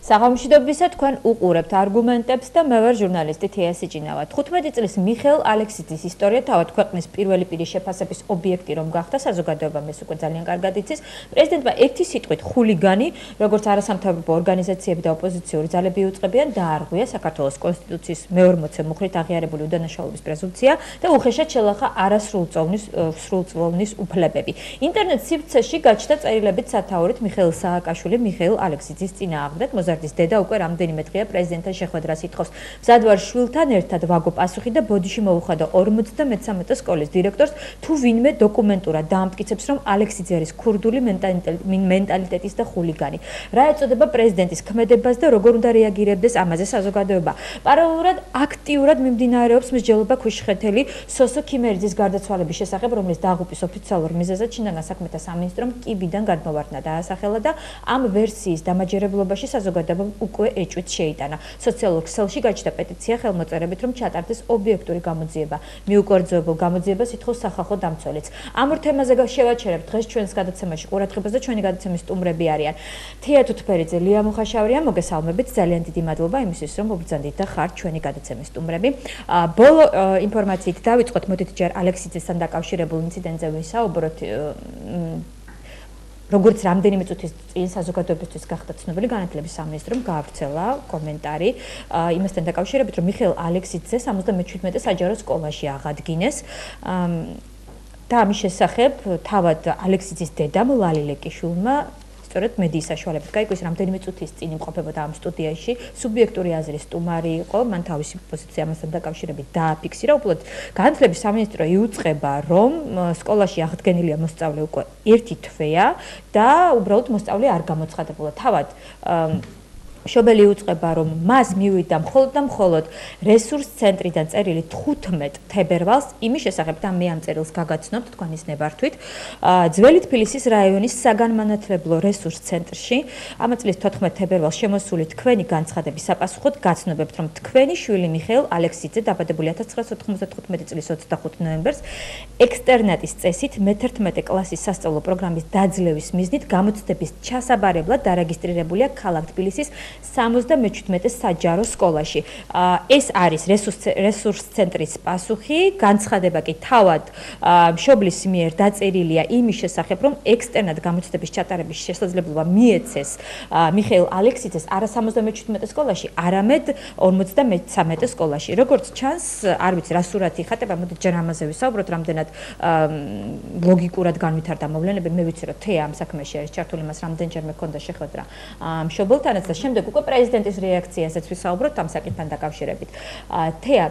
საღამოშიდობისა თქვენ უყურებთ არგუმენტებს და მე ვარ ჟურნალისტი თეა სიჭინავა. 15 წლის მიხეილ ალექსიძის ისტორია თავად ქვეყნის პირველი პირის შეფასების ობიექტი რომ გახდა საზოგადოებამ ეს უკვე ძალიან კარგად იცის. პრეზიდენტმა ერთი სიტყვით ხულიგანი, როგორც არასამთავრობო ორგანიზაციები და ოპოზიციური ძალები იუწყებიან, დაარღვია საქართველოს კონსტიტუციის მე-40 მუხრით აღიარებული უდანაშაულობის პრეზუმპცია და უხეშად შელახა არასრულწლოვნის უფლებები. ინტერნეტ სივრცეში გაჩნდა წერილებით სათაურით მიხეილ სააკაშვილი მიხეილ ალექსიძის წინააღმდეგ. მოზარდის დედა უკვე რამდენიმე დღეა პრეზიდენტთან შეხვედრას ითხოვს. მზადვარ შვილთან ერთად ვაგო პასუხი და ბოდიში მოუხადა 53 სკოლის დირექტორს, თუ ვინმე დოკუმენტურად დაამტკიცებს, რომ ალექსიძე არის ქურდული მენტალიტეტის და ხულიგანი. რა ეწოდება პრეზიდენტის ქმედებას და როგორ უნდა რეაგირებდეს ამაზე საზოგადოება. პარალელურად აქტიურად მიმდინარეობს მსჯელობა ქვიშხეთელი სოსო ქიმერიძის გარდაცვალების შესახებ, რომლის დაღუპვის ოფიციალურ მიზეზად შინაგან საქმეთა სამინისტრომ კიბიდან გადმოვარდნა დაასახელა და ამ ვერსიის დამაჯერებლობაში საზოგადოებამ უკვე ეჭვით შეიტანა. სოციალურ ქსელში გაჩნდა პეტიცია ხელმოწერებით, რომ ჩატარდეს ობიექტური გამოძიება. მიუკერძოებულ გამოძიებას ითხოვს სახალხო დამცველიც. ამ თემაზე შევაჩერებთ დღეს ჩვენს გადაცემაში ყურადღებას და ჩვენი გადაცემის სტუმრები არიან თეა თუთფერიძე, ლია მუხაშავრია, მოგესალმებით, ძალიან დიდი მადლობა იმისთვის, რომ მობრძანდით და ხართ ჩვენი გადაცემის სტუმრები. ბოლო ინფორმაციით დავიწყოთ, მოდით ჯერ ალექსიძესთან დაკავშირებულ ინციდენტზე ვისაუბროთ. როგორც რამდენიმე წუთის წინ საზოგადოებისთვის გახდა ცნობილი, განათლების სამინისტრომ გაავრცელა კომენტარი იმასთან დაკავშირებით, რომ მიხეილ ალექსიძე 77 საჯარო სკოლაში აღადგინეს და ამის შესახებ თავად ალექსიძის დედამ ლალილე კიშვილმა სწორედ მედიის საშუალებით გაიგო, ის რამდენიმე წუთის წინ იმყოფებოდა ამ სტუდიაში, სუბიექტური აზრის სტუმარი იყო, მან თავისი პოზიცია ამასთან დაკავშირებით დააფიქსირა. უბრალოდ განათლების სამინისტრო იუწყება, რომ სკოლაში აღდგენილია მოსწავლე უკვე ერთი თვეა და უბრალოდ მოსწავლე არ გამოცხადებულა. თავად შობელი იუწყება, რომ მას მივიდა მხოლოდ რესურს ცენტრიდან წერილი 15 თებერვალს იმის შესახებ და მე ამ წერილს გაგაცნობთ თქვენის ნებართვით. ძველი თბილისის რაიონის საგანმანათლებლო რესურს ცენტრში ამ წლის 14 თებერვალს შემოსული თქვენი განცხადების საპასუხოდ გაცნობებთ, რომ თქვენი შვილი მიხეილ ალექსიძე დაბადებული 1995 წლის 25 ნოემბერს ექსტერნატის წესით მე-11 კლასის სასწავლო პროგრამის დაძლევის მიზნით გამოცდების ჩასაბარებლად დარეგისტრირებულია ქალაქ თბილისის 77 საჯარო სკოლაში. ეს არის რესურს ცენტრის პასუხი, განცხადება კი თავად მშობლის მიერ დაწერილია იმის შესახებ, რომ ექსტერნად გამოცდების ჩატარების შესაძლებლობა მიეცეს მიხეილ ალექსიძეს არა 77 სკოლაში, არამედ 53 სკოლაში. როგორც ჩანს, არ ვიცი რა სურათი იხატება, მოდით ჯერ ამაზე ვისაუბროთ, რამდენად ლოგიკურად განვითარდა მოვლენები. მე ვიცი, რომ თეა ამ საქმეში არის ჩართული, მას რამდენჯერმე ჰქონდა შეხვედრა მშობელთანაც და შემდეგ უკვე პრეზიდენტის რეაქციასაც ვისაუბროთ ამ საკითხთან დაკავშირებით. თეა,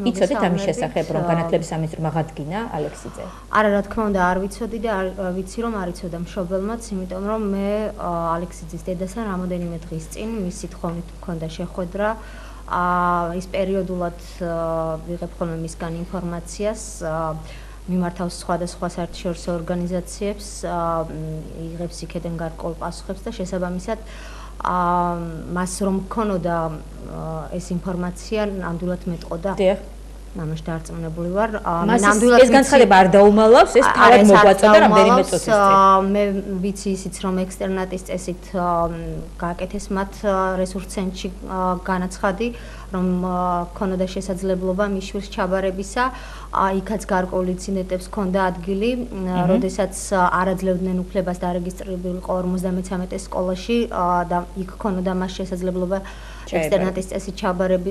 იცოდით ამის შესახებ, რომ განათლების სამინისტრომ აღადგინა ალექსიძე? არა, რა თქმა უნდა, არ ვიცოდი და ვიცი, რომ არ იცოდა მშობელმაც, იმიტომ რომ მე ალექსიძის დედასთან რამოდენიმე დღის წინ მისი თხოვნით მქონდა შეხვედრა. ის პერიოდულად ვიღებ ხოლმე მისგან ინფორმაციას, მიმართავს სხვადასხვა საერთაშორისო ორგანიზაციებს, იღებს იქედან გარკვეულ პასუხებს და შესაბამისად მას რომ მქონოდა ეს ინფორმაცია ნამდვილად მეტყოდა. მამაში დარწმუნებული ვარ. ეს განცხადება არ დაუმალავს, ეს თავად მოგვაწოდა რამდენიმე წუთის წინ. მე ვიცი ისიც, რომ ექსტერნატის წესით გააკეთეს მათ რესურს ცენტრში განაცხადი, რომ ქონოდა შესაძლებლობა მის შვილს ჩაბარებისა. იქაც გარკვეულ ინციდენტებს ჰქონდა ადგილი, როდესაც არ აძლევდნენ უფლებას დარეგისტრირებულიყო 53 სკოლაში და იქ ქონოდა მას შესაძლებლობა ექსტერნატის წესით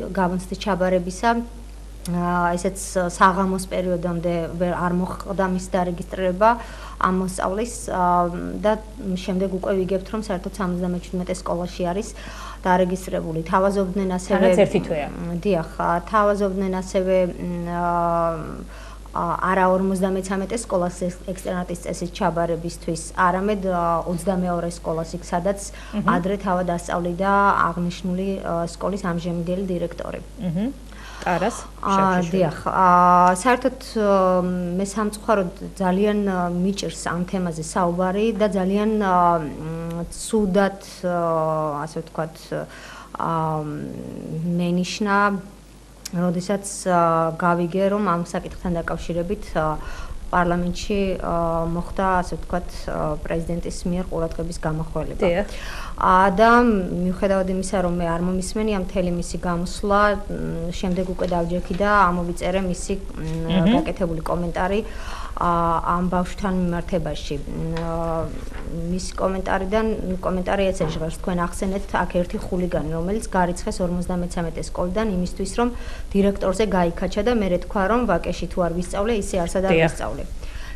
გამოცდის ჩაბარებისა. ესეც საღამოს პერიოდამდე არ მოხდა მის დარეგისტრირება ამ მოსწავლის და შემდეგ უკვე ვიგებთ, რომ საერთოდ 77 სკოლაში არის დარეგისტრირებული. თავაზობდნენ ასევე ერთი თვეა. დიახ, თავაზობდნენ ასევე არა 53 სკოლას ექსტერნატის წესით ჩაბარებისთვის, არამედ 22 სკოლას იქ, სადაც ადრე თავად ასწავლიდა აღნიშნული სკოლის ამჟამინდელი დირექტორი. ტარას დიახ, საერთოდ მე სამწუხაროდ ძალიან მიჭირს ამ თემაზე საუბარი და ძალიან ცუდად, ასე ვთქვათ, მენიშნა, როდესაც გავიგე, რომ ამ საკითხთან დაკავშირებით პარლამენტში მოხდა, ასე ვთქვათ, პრეზიდენტის მიერ ყურადღების გამახველება. და მიუხედავად იმისა, რომ მე არ მომისმენია მთელი მისი გამოსვლა, შემდეგ უკვე დავჯექი და ამოვიწერე მისი გაკეთებული კომენტარი ამ ბავშვთან მიმართებაში. მის კომენტარი ეცე ჟღერს, თქვენ ახსენეთ, აქ ერთი ხულიგანი, რომელიც გარიცხეს 53 სკოლიდან იმისთვის, რომ დირექტორზე გაიქაჩა და მერე თქვა, რომ ვაკეში თუ არ ვისწავლე, ისე არსად არ ვისწავლე.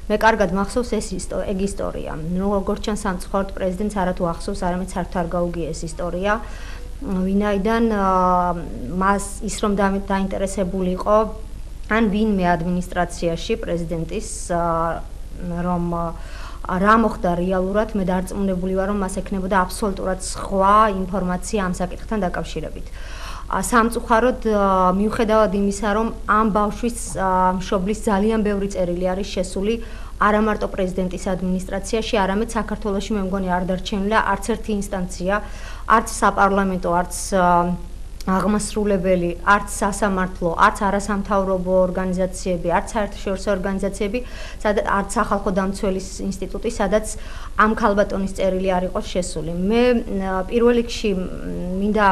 მე კარგად მახსოვს ეს ისტორია. როგორც ჩანს, სამწუხაროდ პრეზიდენტს არათუ ახსოვს, არამედ საერთოდ არ გაუგია ეს ისტორია. ვინაიდან მას ის რომ დაინტერესებული იყო ან ვინმე ადმინისტრაციაში პრეზიდენტის რომ რა მოხდა რეალურად, მე დარწმუნებული ვარ, რომ მას ექნებოდა აბსოლუტურად სხვა ინფორმაცია ამ საკითხთან დაკავშირებით. სამწუხაროდ მიუხედავად იმისა, რომ ამ ბავშვის მშობლის ძალიან ბევრი წერილი არის შესული არა მარტო პრეზიდენტის ადმინისტრაციაში, არამედ საქართველოში მე მგონი არ დარჩენილა არც ერთი ინსტანცია, არც საპარლამენტო, არც აღმასრულებელი, არც სასამართლო, არც არასამთავრობო ორგანიზაციები, არც საერთაშორისო ორგანიზაციები, არც სახალხო დამცველის ინსტიტუტი, სადაც ამ ქალბატონის წერილი არ იყოს შესული. მე პირველ რიგში მინდა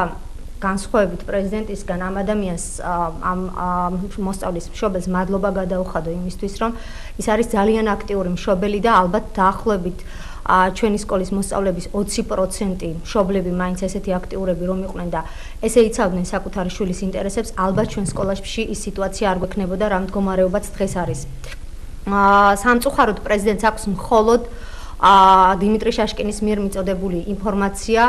განსხვავებით პრეზიდენტისგან ამ ადამიანს ამ მოსწავლის მშობელს მადლობა გადაუხადო იმისთვის, რომ ის არის ძალიან აქტიური მშობელი და ალბათ დაახლოებით ჩვენი სკოლის მოსწავლების 20% მშობლები მაინც ესეთი აქტიურები რომ იყვნენ და ესე იცავდნენ საკუთარი შვილის ინტერესებს, ალბათ ჩვენ სკოლაში ის სიტუაცია არ გვექნებოდა, რა მდგომარეობაც დღეს არის. სამწუხაროდ პრეზიდენტს აქვს მხოლოდ დიმიტრი შაშკინის მიერ მიწოდებული ინფორმაცია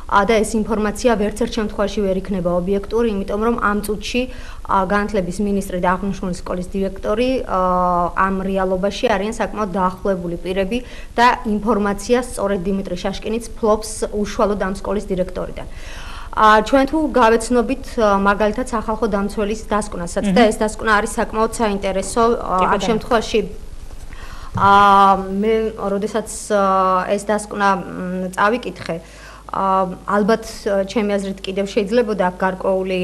და ეს ინფორმაცია ვერც ერთ შემთხვევაში ვერ იქნება ობიექტური, იმიტომ რომ ამ წუთში განათლების მინისტრი და აღნიშნული სკოლის დირექტორი ამ რეალობაში არიან საკმაოდ დაახლოებული პირები და ინფორმაციას სწორედ დიმიტრი შაშკინიც ფლობს უშუალოდ ამ სკოლის დირექტორიდან. ჩვენ თუ გავეცნობით მაგალითად სახალხო დამცველის დასკვნასაც და ეს დასკვნა არის საკმაოდ საინტერესო ამ შემთხვევაში მე როდესაც ეს დასკვნა წავიკითხე ალბათ ჩემი აზრით კიდევ შეიძლებოდა გარკვეული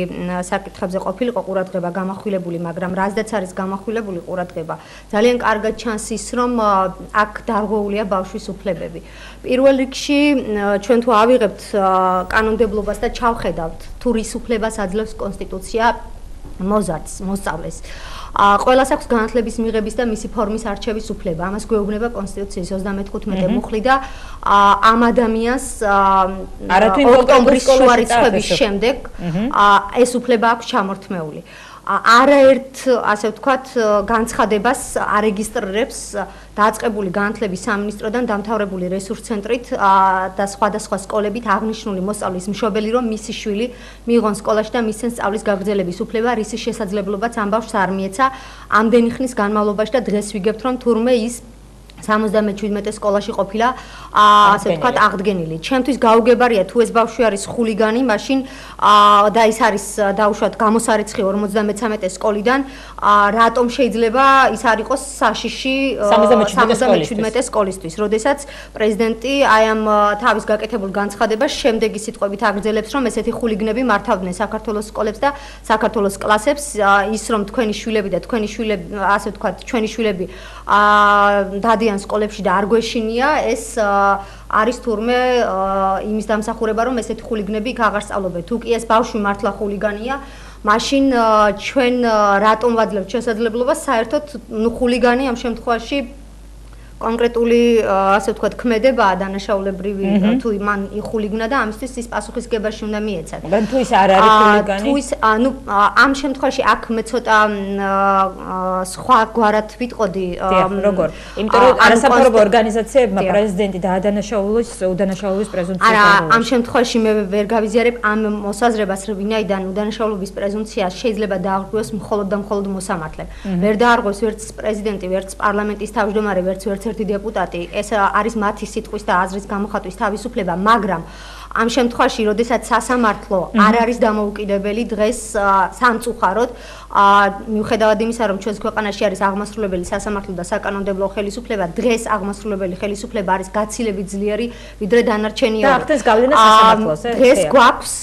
საკითხებზე ყოფილიყო ყურადღება გამახვილებული, მაგრამ რაზეც არის გამახვილებული ყურადღება, ძალიან კარგად ჩანს ის, რომ აქ დარღვეულია ბავშვის უფლებები. პირველ რიგში ჩვენ თუ ავიღებთ კანონმდებლობას და ჩავხედავთ, თუ რის უფლებას აძლევს კონსტიტუცია მოზარდს, მოსწავლეს. ყველას აქვს განათლების მიღების და მისი ფორმის არჩევის უფლება. ამას გვეუბნება კონსტიტუციის 35 მუხლი და ამ ადამიანს ოქტომბრის შუა რიცხვების შემდეგ ეს უფლება აქვს ჩამორთმეული. არაერთ, ასე ვთქვათ, განცხადებას არეგისტრირებს დაწყებული განათლების სამინისტროდან დამთავრებული რესურს ცენტრით და სხვადასხვა სკოლებით აღნიშნული მოსწავლის მშობელი, რომ მისი შვილი მიიღონ სკოლაში და მისცენ სწავლის გაგრძელების უფლება, რისი შესაძლებლობაც ამ ბავშვს არ მიეცა ამდენი ხნის განმავლობაში და დღეს ვიგებთ, რომ თურმე ის 77 სკოლაში ყოფილა ასე ვთქვათ აღდგენილი. ჩემთვის გაუგებარია თუ ეს ბავშვი არის ხულიგანი, მაშინ და ის არის დაუშვათ გამოსარიცხი 53 სკოლიდან, რატომ შეიძლება ის არ იყოს საშიში 77 სკოლისთვის, როდესაც პრეზიდენტი აი ამ თავის გაკეთებულ განცხადებას შემდეგი სიტყვებით აგრძელებს, რომ ესეთი ხულიგნები მართავდნენ საქართველოს სკოლებს და საქართველოს კლასებს, ის რომ თქვენი შვილები და თქვენი შვილები, ასე ვთქვათ, ჩვენი შვილები დადიან სკოლებში და არ გვეშინია, ეს არის თურმე იმის დამსახურება, რომ ესეთი ხულიგნები იქ აღარ სწავლობენ. თუ კი ეს ბავშვი მართლა ხულიგანია, მაშინ ჩვენ რატომ ვაძლევთ შესაძლებლობას საერთოდ ხულიგანი ამ შემთხვევაში კონკრეტული ასე ვთქვათ ქმედება დანაშაულებრივი თუ მან იხულიგნა და ამისთვის ის პასუხისგებაში უნდა მიეცათ. მაგრამ თუ ის არ არის ხულიგანი? თუ ის ამ შემთხვევაში აქ მე ცოტა სხვა გვარად ვიტყოდი. როგორ? იმიტომ რომ არასამთავრობო ორგანიზაციებმა პრეზიდენტი დაადანაშაულოს უდანაშაულობის პრეზუმპციას. არა, ამ შემთხვევაში მე ვერ გავიზიარებ ამ მოსაზრებას, რომ ვინაიდან უდანაშაულობის პრეზუმპცია შეიძლება დაარღვიოს მხოლოდ და მხოლოდ მოსამართლემ. ვერ დაარღვევს ვერც პრეზიდენტი, ვერც პარლამენტის თავმჯდომარე, ვერც ერთი დეპუტატი, ეს არის მათი სიტყვის და აზრის გამოხატვის თავისუფლება, მაგრამ ამ შემთხვევაში, როდესაც სასამართლო არ არის დამოუკიდებელი დღეს სამწუხაროდ, მიუხედავად იმისა, რომ ჩვენს ქვეყანაში არის აღმასრულებელი სასამართლო და საკანონმდებლო ხელისუფლება, დღეს აღმასრულებელი ხელისუფლება არის გაცილებით ძლიერი, ვიდრე დანარჩენი ორი. და ახდენს გავლენა სასამართლოზე. დღეს გვაქვს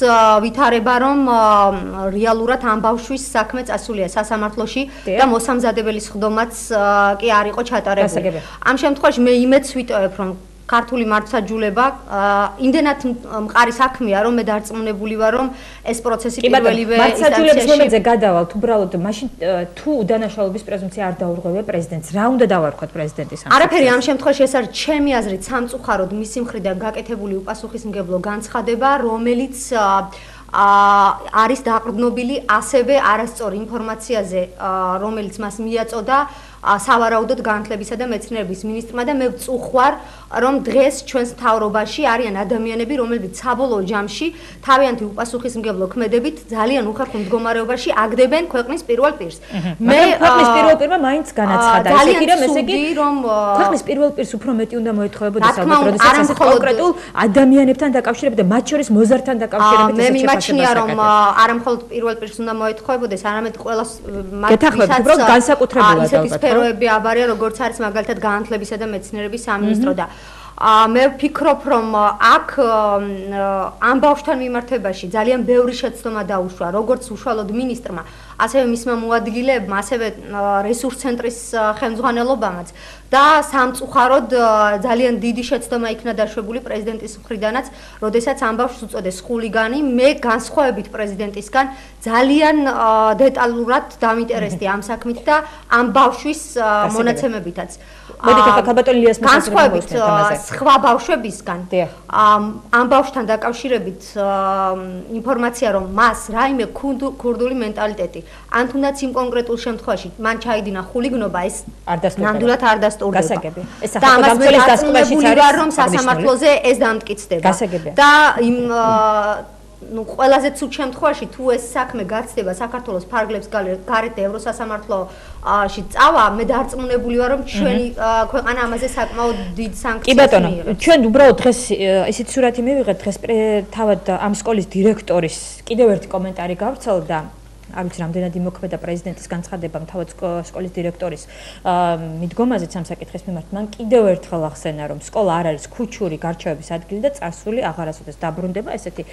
ვითარება, რომ რეალურად ამ ბავშვის საქმე წასულია სასამართლოში და მოსამზადებელი სხდომაც კი არ იყო ჩატარებული. ამ შემთხვევაში მე იმედს ვიტოვებ, რომ ქართული მართლმსაჯულება იმდენად მყარი საქმეა, რომ მე დარწმუნებული ვარ, რომ ეს პროცესი პირველივე მართლმსაჯულების მომენტზე გადავალთ, უბრალოდ მაშინ თუ უდანაშაულობის პრეზუმპცია არ დაურღვევია პრეზიდენტს, რა უნდა დავარქვათ პრეზიდენტის ამ? არაფერი ამ შემთხვევაში ეს არის ჩემი აზრით სამწუხაროდ მისი მხრიდან გაკეთებული უპასუხისმგებლო განცხადება, რომელიც არის დაყრდნობილი ასევე არასწორ ინფორმაციაზე, რომელიც მას მიაწოდა სავარაუდოდ განათლებისა და მეცნიერების მინისტრმა და მე ვწუხوار რომ დღეს ჩვენს მთავრობაში არიან ადამიანები, რომლებიც საბოლოო ჯამში თავიანთი უპასუხისმგებლო ქმედებით ძალიან უხერხულ მდგომარეობაში აგდებენ ქვეყნის პირველ პირს. მე ქვეყნის პირველ პირმა მაინც განაცხადა, ესე იგი რომ ქვეყნის პირველ პირს უფრო მეტი უნდა მოეთხოვებოდეს ალბათ, როდესაც ეს კონკრეტულ ადამიანებთან დაკავშირებით და მათ შორის მოზარდთან დაკავშირებით მე მიმაჩნია რომ არა მხოლოდ პირველ პირს უნდა მოეთხოვებოდეს, არამედ ყველას გეთახმებით, რომ განსაკუთრებულად ალბათ სფეროები აბარია, როგორც არის მაგალითად განათლებისა და მეცნიერების სამინისტრო და მე ვფიქრობ, რომ აქ ამ ბავშვთან მიმართებაში ძალიან ბევრი შეცდომა დაუშვა, როგორც უშუალოდ მინისტრმა, ასევე მისმა მოადგილებმა, ასევე რესურს ცენტრის ხელმძღვანელობამაც და სამწუხაროდ ძალიან დიდი შეცდომა იქნა დაშვებული პრეზიდენტის მხრიდანაც, როდესაც ამ ბავშვს უწოდეს ხულიგანი, მე განსხვავებით პრეზიდენტისგან ძალიან დეტალურად დავინტერესდი ამ საქმით და ამ ბავშვის მონაცემებითაც. მოდით ახლა ქალბატონ ილიას განსხვავებით სხვა ბავშვებისგან ამ ბავშვთან დაკავშირებით ინფორმაცია, რომ მას რაიმე ქურდული მენტალიტეტი ან თუნდაც იმ კონკრეტულ შემთხვევაში მან ჩაიდინა ხულიგნობა, ეს ნამდვილად არ დასტურდება. გასაგები. ეს ახლა გამწველის დასკვნაშიც არის რომ სასამართლოზე ეს დამტკიცდება. გასაგებია. და იმ ყველაზე ცუდ შემთხვევაში თუ ეს საქმე გაცდება საქართველოს ფარგლებს გარეთ და ევროსასამართლოში წავა, მე დარწმუნებული ვარ, რომ ჩვენი ქვეყანა ამაზე საკმაოდ დიდ სანქციას მიიღებს. კი ბატონო, ჩვენ უბრალოდ დღეს ისეთ სურათი მივიღეთ, დღეს თავად ამ სკოლის დირექტორის კიდევ ერთი კომენტარი გავრცელდა. არ ვიცი რამდენად იმოქმედა პრეზიდენტის განცხადებამ თავად სკოლის დირექტორის მიდგომაზე ამ საკითხის მიმართ. მან კიდევ ერთხელ ახსენა, რომ სკოლა არ არის ქუჩური გარჩევების ადგილი და წარსული აღარასოდეს დაბრუნდება. ესეთი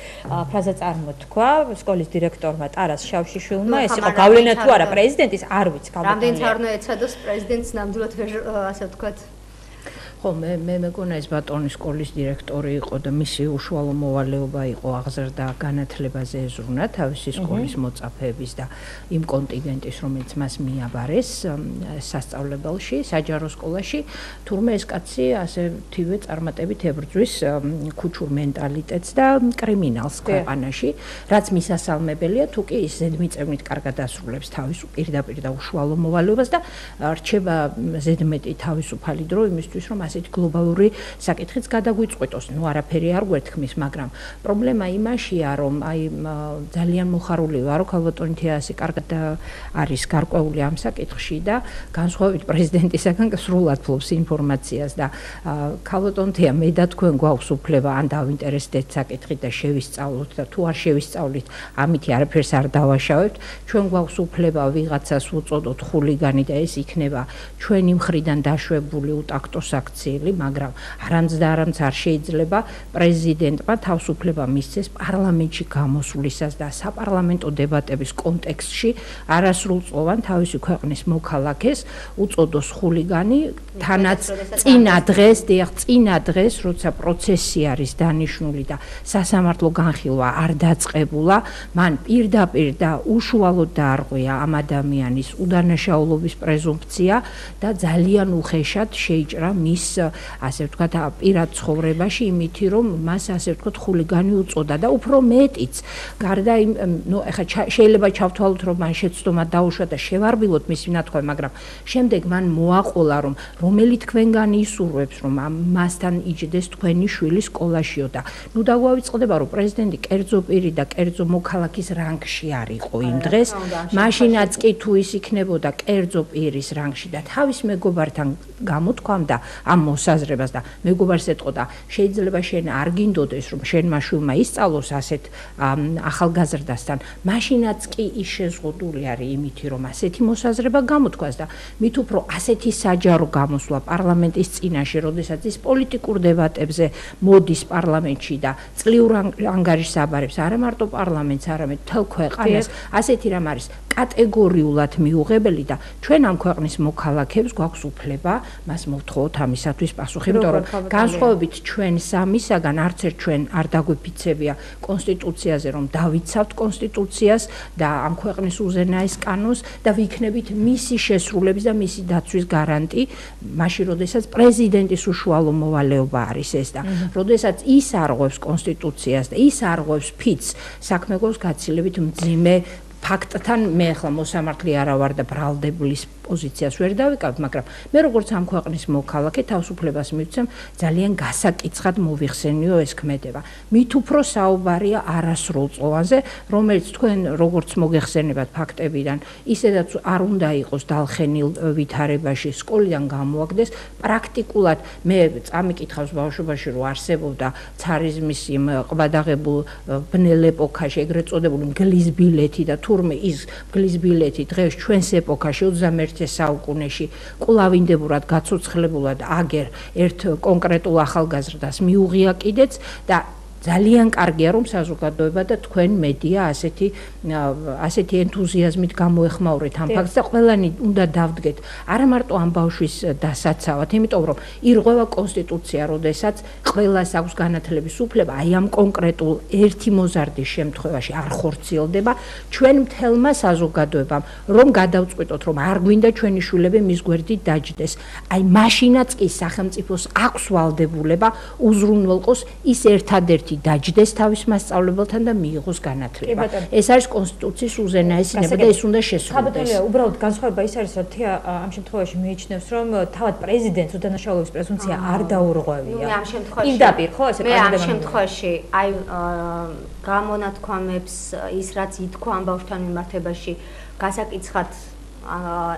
ფრაზა წარმოთქვა სკოლის დირექტორმა ტარას შავშიშვილმა. ეს იყო გავლენა თუ არა პრეზიდენტის, არ ვიცი გავლენა. რამდენიც არ უნდა ეცადოს პრეზიდენტს ნამდვილად ასე ვთქვათ. ხო, მე მეგონა ეს ბატონი სკოლის დირექტორი იყო და მისი უშუალო მოვალეობა იყო აღზრდა განათლებაზე ეზრუნა თავისი სკოლის მოწაფეების და იმ კონტინგენტის, რომელიც მას მიაბარეს სასწავლებელში, საჯარო სკოლაში, თურმე ეს კაცი ასეთივე წარმატებით ებრძვის ქუჩურ მენტალიტეტს და კრიმინალს ქვეყანაში, რაც მისასალმებელია, თუ კი ის ზედმიწევნით კარგად ასრულებს თავის პირდაპირ და უშუალო მოვალეობას და რჩება ზედმეტი თავისუფალი დრო იმისთვის, რომ ასეთი გლობალური საკითხიც გადაგვიწყვეტოს. ნუ არაფერი არ გვეთქმის, მაგრამ პრობლემა იმაშია, რომ აი ძალიან მოხარული ვარ, რომ ქალბატონი თეასი კარგად არის გარკვეული ამ საკითხში და განსხვავებით პრეზიდენტისაგან სრულად ფლობს ინფორმაციას და ქალბატონ თეა მე და თქვენ გვაქვს უფლება ან დავინტერესდეთ საკითხით და შევისწავლოთ და თუ არ შევისწავლით, ამითი არაფერს არ დავაშავებთ. ჩვენ გვაქვს უფლება ვიღაცას უწოდოთ ხულიგანი და ეს იქნება ჩვენი მხრიდან დაშვებული უტაქტო საკითხი, მაგრამ არამც და არამც არ შეიძლება პრეზიდენტმა თავისუფლება მისცეს პარლამენტში გამოსვლისას და საპარლამენტო დებატების კონტექსტში არასრულწლოვან თავისი ქვეყნის მოქალაქეს უწოდოს ხულიგანი, თანაც წინა დღეს, როცა პროცესი არის დანიშნული და სასამართლო განხილვა არ დაწყებულა, მან პირდაპირ და უშუალოდ დაარღვია ამ ადამიანის უდანაშაულობის პრეზუმპცია და ძალიან უხეშად შეიჭრა მის ასე ვთქვათ პირად ცხოვრებაში იმითი რომ მას ასე ვთქვათ ხულიგანი უწოდა და უფრო მეტიც გარდა იმ ნუ ეხლა შეიძლება ჩავთვალოთ რომ მან შეცდომა დაუშვა და შევარბილოთ მის ნათქვამი, მაგრამ შემდეგ მან მოაყოლა რომ რომელი თქვენგანი ისურვებს რომ მასთან იჯდეს თქვენი შვილი სკოლაშიო და ნუ დაგვავიწყდება რომ პრეზიდენტი კერძო პირი და კერძო მოქალაქის რანგში არ იყო იმ დღეს, მაშინაც კი თუ ის იქნებოდა კერძო პირის რანგში და თავის მეგობართან გამოთქვამდა ამ ამ მოსაზრებას და მეგობარს ეთყოდა შეიძლება შენ არ გინდოდეს რომ შენმა შვილმა ისწავლოს ასეთ ახალგაზრდასთან მაშინაც კი ის შეზღუდული არის იმითი რომ ასეთი მოსაზრება გამოთქვას და მით უფრო ასეთი საჯარო გამოსვლა პარლამენტის წინაშე როდესაც ის პოლიტიკურ დებატებზე მოდის პარლამენტში და წლიურ ანგარიშს აბარებს არა მარტო პარლამენტს არამედ მთელ ქვეყანას ასეთი რამ არის კატეგორიულად მიუღებელი და ჩვენ ამ ქვეყნის მოქალაქეებს გვაქვს უფლება მას მოვთხოვოთ ამისათვის პასუხი, იმიტომ რომ განსხვავებით ჩვენ სამისაგან არც ერთ ჩვენ არ დაგვიფიცებია კონსტიტუციაზე რომ დავიცავთ კონსტიტუციას და ამ ქვეყნის უზენაეს კანონს და ვიქნებით მისი შესრულების და მისი დაცვის გარანტი, მაშინ როდესაც პრეზიდენტის უშუალო მოვალეობა არის ეს და როდესაც ის არღვევს კონსტიტუციას და ის არღვევს ფიცს, საქმე გვაქვს გაცილებით მძიმე ფაქტთან მე ახლა მოსამართლე არა ვარ და ბრალდებულის პოზიციას ვერ დავიკავებ, მაგრამ მე როგორც ამ ქვეყნის მოქალაქე თავისუფლებას მივცემ ძალიან გასაკიცხად მოვიხსენიო ეს ქმედება. მით უფრო საუბარია არასრულ წოვანზე, რომელიც თქვენ როგორც მოგეხსენებათ ფაქტებიდან, ისედაც არ უნდა იყოს დალხენილ ვითარებაში, სკოლიდან გამოაგდეს, პრაქტიკულად მე წამიკითხავს ბავშვობაში რომ არსებობდა ცარიზმის იმ ყვადაღებულ ბნელ ეპოქაში ეგრეთ წოდებული მგლის ბილეთი და თურმე ის მგლის ბილეთი დღეს ჩვენს ეპოქაში 21 საუკუნეში კვლავინდებურად გაცოცხლებულად აგერ ერთ კონკრეტულ ახალგაზრდას მიუღია კიდეც და ძალიან კარგია რომ საზოგადოება და თქვენ მედია ასეთი ენთუზიაზმით გამოეხმაურეთ ამ ფაქტს და ყველანი უნდა დავდგეთ არა მარტო ამ ბავშვის დასაცავად, იმიტომ რომ ირღვევა კონსტიტუცია, როდესაც ყველას აქვს განათლების უფლება, აი ამ კონკრეტულ ერთი მოზარდის შემთხვევაში არ ხორციელდება, ჩვენ მთელმა საზოგადოებამ რომ გადავწყვიტოთ რომ არ გვინდა ჩვენი შვილები მის გვერდით დაჯდეს, აი მაშინაც კი სახელმწიფოს აქვს ვალდებულება უზრუნველყოს ის ერთადერთი დაჯდეს თავის მასწავლებელთან და მიიღოს განათლება. ეს არის კონსტიტუციის უზენაესი ნება და ეს უნდა შესრულდეს. საბატონო, უბრალოდ განსხვავება ის არის, რომ თეა ამ შემთხვევაში მიიჩნევს, რომ თავად პრეზიდენტს უდანაშაულობის პრეზუმპცია არ დაურღვევია. მე ამ შემთხვევაში პირდაპირ ხო ესე მე ამ შემთხვევაში აი გამონათქვამებს ის რაც ითქვა ამ ბავშვთან მიმართებაში გასაკიცხად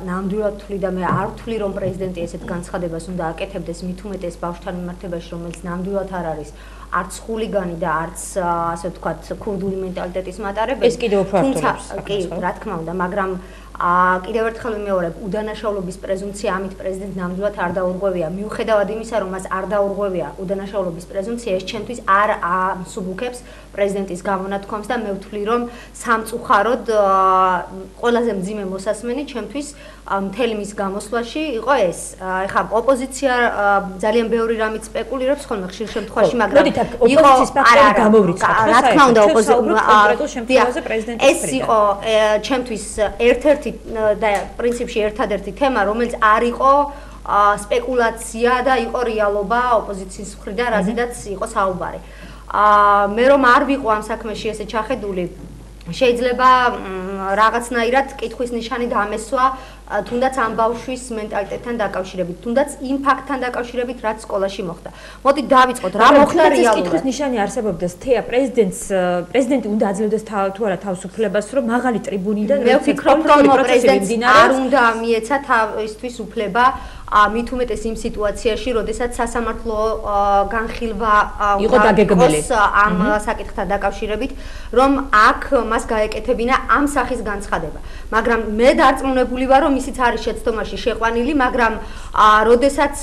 ნამდვილად თვლი და მე არ ვთვლი რომ პრეზიდენტი ესეთ განცხადებას უნდა აკეთებდეს მით უმეტეს ბავშვთან მიმართებაში რომელიც ნამდვილად არ არის არც ხულიგანი და არც ასე ვთქვათ ქურდული მენტალიტეტის მატარებელი ეს კიდევ უფრო ართულებს კი რა თქმა უნდა მაგრამ კიდევ ერთხელ ვიმეორებ უდანაშაულობის პრეზუმპცია ამით პრეზიდენტს ნამდვილად არ დაურღვევია მიუხედავად იმისა რომ მას არ დაურღვევია უდანაშაულობის პრეზუმპცია ეს ჩემთვის არ ამსუბუქებს პრეზიდენტის გამონათქვამს და მე ვთვლი რომ სამწუხაროდ ყველაზე მძიმე მოსასმენი ჩემთვის მთელი მის გამოსვლაში იყო ეს ეხლა ოპოზიცია ძალიან ბევრი რამით სპეკულირებს ხოლმე ხშირ შემთხვევაში მაგრამ იყო არა გამოვრიცხავთ რა თქმა უნდა კონკრეტულ შემთხვევაზე პრეზიდენტის ეს იყო ჩემთვის ერთ-ერთი და პრინციპში ერთადერთი თემა რომელიც არ იყო სპეკულაცია და იყო რეალობა ოპოზიციის მხრიდან რაზედაც იყო საუბარი მე რომ არ ვიყო ამ საქმეში ესე ჩახედული შეიძლება რაღაცნაირად კითხვის ნიშანი დამესვა თუნდაც ამ ბავშვის მენტალიტეტთან დაკავშირებით, თუნდაც იმ ფაქტთან დაკავშირებით, რაც სკოლაში მოხდა. მოდით დავიწყოთ, რა მოხდა რეალურად. კითხვის ნიშანი არსებობდეს თეა პრეზიდენტი უნდა აძლევდეს თუ არა თავისუფლებას, რომ მაღალი ტრიბუნიდან მე ვფიქრობ, რომ პრეზიდენტს არ უნდა მიეცა თავისთვის უფლება მით უმეტეს იმ სიტუაციაში, როდესაც სასამართლო განხილვა იყო დაგეგმილი ამ საკითხთან დაკავშირებით, რომ აქ მას გაეკეთებინა ამ სახის განცხადება. მაგრამ მე დარწმუნებული ვარ, რომ ისიც არის შეცდომაში შეყვანილი, მაგრამ როდესაც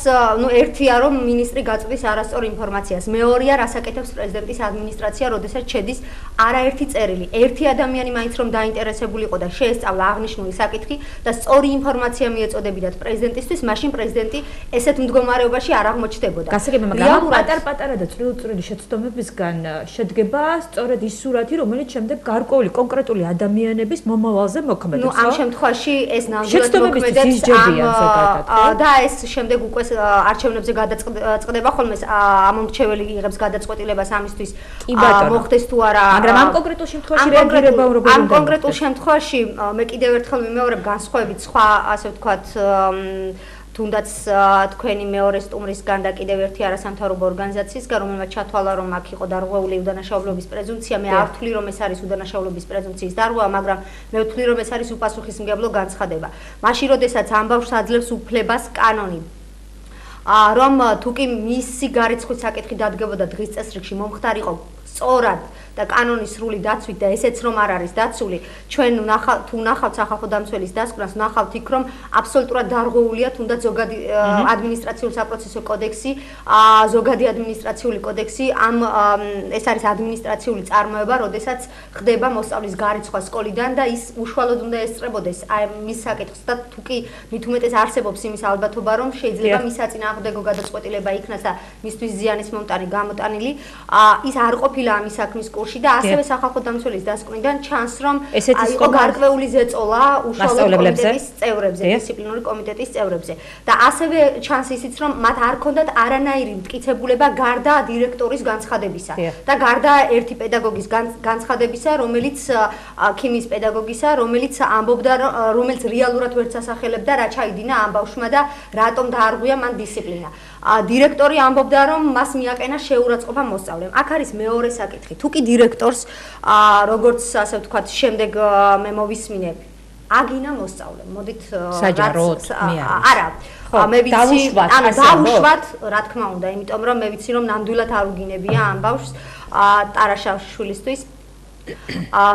ერთია რომ მინისტრი გაწვდის არასწორ ინფორმაციას, მეორეა რას აკეთებს პრეზიდენტის ადმინისტრაცია, როდესაც შედის არაერთი წერილი. ერთი ადამიანი მაინც რომ დაინტერესებული იყო და შეესწავლა აღნიშნული საკითხი და სწორი ინფორმაცია მიეწოდებინათ პრეზიდენტისთვის, მაშინ პრეზიდენტი ესეთ მდგომარეობაში არ აღმოჩნდებოდა. გასაგებია, მაგრამ პატარ-პატარა და წვრილ-წვრილი შეცდომებისგან შედგება სწორედ ის სურათი, რომელიც შემდეგ გარკვეული კონკრეტული ადამიანების მომავალზე მოქმედებს. ამ შემთხვევაში ეს ნამდვილად მოქმედებს და ეს შემდეგ უკვე არჩევნებზე გადაწყდება ხოლმე ამომრჩეველი იღებს გადაწყვეტილებას ამისთვის მოხდეს თუ არა. მაგრამ ამ კონკრეტულ შემთხვევაში რეაგირება როგორ უნდა? ამ კონკრეტულ შემთხვევაში მე კიდევ ერთხელ ვიმეორებ განსხვავებით სხვა ასე ვთქვათ თუნდაც თქვენი მეორე სტუმრისგან და კიდევ ერთი არასამთავრობო ორგანიზაციისგან, რომელმაც ჩათვალა, რომ აქ იყო დარღვეული უდანაშაულობის პრეზუმპცია, მე არ ვთვლი, რომ ეს არის უდანაშაულობის პრეზუმპციის დარღვევა, მაგრამ მე ვთვლი, რომ ეს არის უპასუხისმგებლო განცხადება. მაშინ, როდესაც ამ ბავშვს აძლევს უფლებას კანონი რომ თუ კი მისი გარიცხვის საკითხი დადგებოდა დღის წესრიგში მომხდარიყო სწორად და კანონის სრული დაცვით და ესეც რომ არ არის დაცული, ჩვენ თუ ნახავთ სახალხო დამცველის დასკვნას, ნახავთ იქ რომ აბსოლუტურად დარღვეულია თუნდაც ზოგადი ადმინისტრაციული საპროცესო კოდექსი, ზოგადი ადმინისტრაციული კოდექსი, ეს არის ადმინისტრაციული წარმოება, როდესაც ხდება მოსწავლის გარიცხვა სკოლიდან და ის უშუალოდ უნდა ესწრებოდეს მის საკითხს და თუ კი მით უმეტეს არსებობს იმის ალბათობა, რომ შეიძლება მის საწინააღმდეგო გადაწყვეტილება იქნას და მისთვის ზიანის მომტანი გამოტანილი, ის არ ყოფილა ამის საქმის კურსში და ასევე სახალხო დამცველის დასკვნიდან ჩანს, რომ იყო გარკვეული ზეწოლა უშუალოდ კომიტეტის წევრებზე, დისციპლინური კომიტეტის წევრებზე და ასევე ჩანს ისიც, რომ მათ არ ჰქონდათ არანაირი მტკიცებულება გარდა დირექტორის განცხადებისა და გარდა ერთი პედაგოგის განცხადებისა, რომელიც ქიმიის პედაგოგისა, რომელიც ამბობდა, რომელიც რეალურად ვერც ასახელებდა რა ჩაიდინა ამ ბავშვმა და რატომ დაარღვია მან დისციპლინა. დირექტორი ამბობდა, რომ მას მიაყენა შეურაცხყოფა მოსწავლემ. აქ არის მეორე საკითხი. თუ კი დირექტორს, როგორც ასე ვთქვათ, შემდეგ მე მოვისმინე, აგინა მოსწავლემ. მოდით საჯაროდ მე არა. მე ვიცი, ანუ დაუშვათ, რა თქმა უნდა, იმიტომ რომ მე ვიცი, რომ ნამდვილად არ უგინებია ამ ბავშვს ტარაშაშვილისთვის.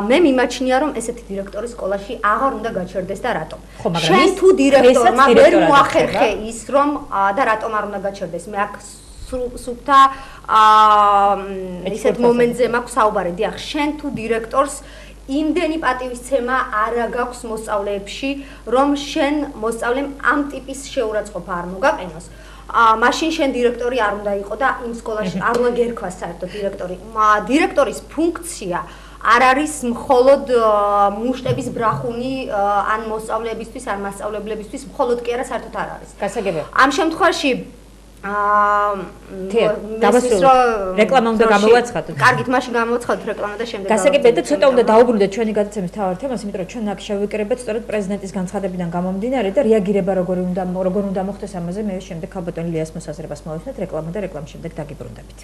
მე მიმაჩნია, რომ ესეთი დირექტორი სკოლაში აღარ უნდა გაჩერდეს და რატომ? შენ თუ დირექტორმა ვერ მოახერხე ის, რომ და რატომ არ უნდა გაჩერდეს? მე აქ სუფთა ისეთ მომენტზე მაქვს საუბარი. დიახ, შენ თუ დირექტორს იმდენი პატივისცემა არ გაქვს მოსწავლეებში, რომ შენ მოსწავლემ ამ ტიპის შეურაცხყოფა არ მოგაყენოს. მაშინ შენ დირექტორი არ უნდა იყო და იმ სკოლაში არ უნდა გერქვას საერთოდ დირექტორი. დირექტორის ფუნქცია არ არის მხოლოდ მუშტების ბრახუნი ან მოსწავლეებისთვის, ან მასწავლებლებისთვის, მხოლოდ კი არა საერთოდ არ არის. გასაგებია. ამ შემთხვევაში რეკლამა უნდა გამოვაცხადოთ. კარგით, მაშინ გამოვაცხადოთ რეკლამა და შემდეგ. გასაგებია და ცოტა უნდა დაუბრუნდეთ ჩვენი გადაცემის მთავარ თემას, იმიტომ რომ ჩვენ აქ შევიკრიბეთ სწორედ პრეზიდენტის განცხადებიდან გამომდინარე და რეაგირება როგორ უნდა მოხდეს ამაზე, მე შემდეგ ქალბატონ ლიას მოსაზრებას მოვისმენთ, რეკლამა და რეკლამის შემდეგ დაგიბრუნდებით.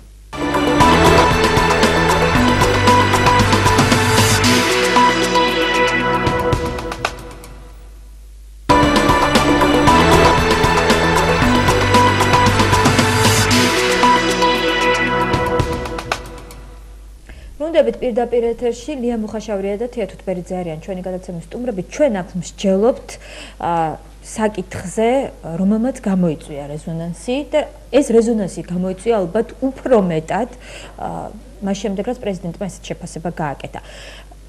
პირდაპირ ეთერში ლია მუხაშავრია და თეა თუთბერიძე არიან ჩვენი გადაცემის სტუმრები. ჩვენ აქ მსჯელობთ საკითხზე, რომელმაც გამოიწვია რეზონანსი და ეს რეზონანსი გამოიწვია ალბათ უფრო მეტად მას შემდეგ, რაც პრეზიდენტმა ესეთ შეფასება გააკეთა.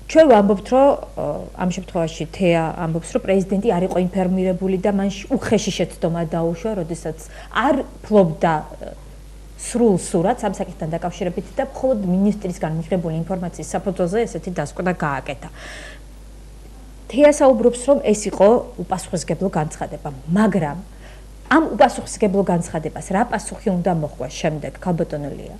ჩვენ ვამბობთ, რომ ამ შემთხვევაში თეა ამბობს, რომ პრეზიდენტი არ იყო ინფორმირებული და მან უხეში შეცდომა დაუშვა, როდესაც არ ფლობდა სრულ სურათს ამ საკითხთან დაკავშირებით და მხოლოდ მინისტრისგან მიღებული ინფორმაციის საფუძველზე ესეთი დასკვნა გააკეთა. თეა საუბრობს, რომ ეს იყო უპასუხისმგებლო განცხადება, მაგრამ ამ უპასუხისმგებლო განცხადებას რა პასუხი უნდა მოხვას შემდეგ, ქალბატონო ლია?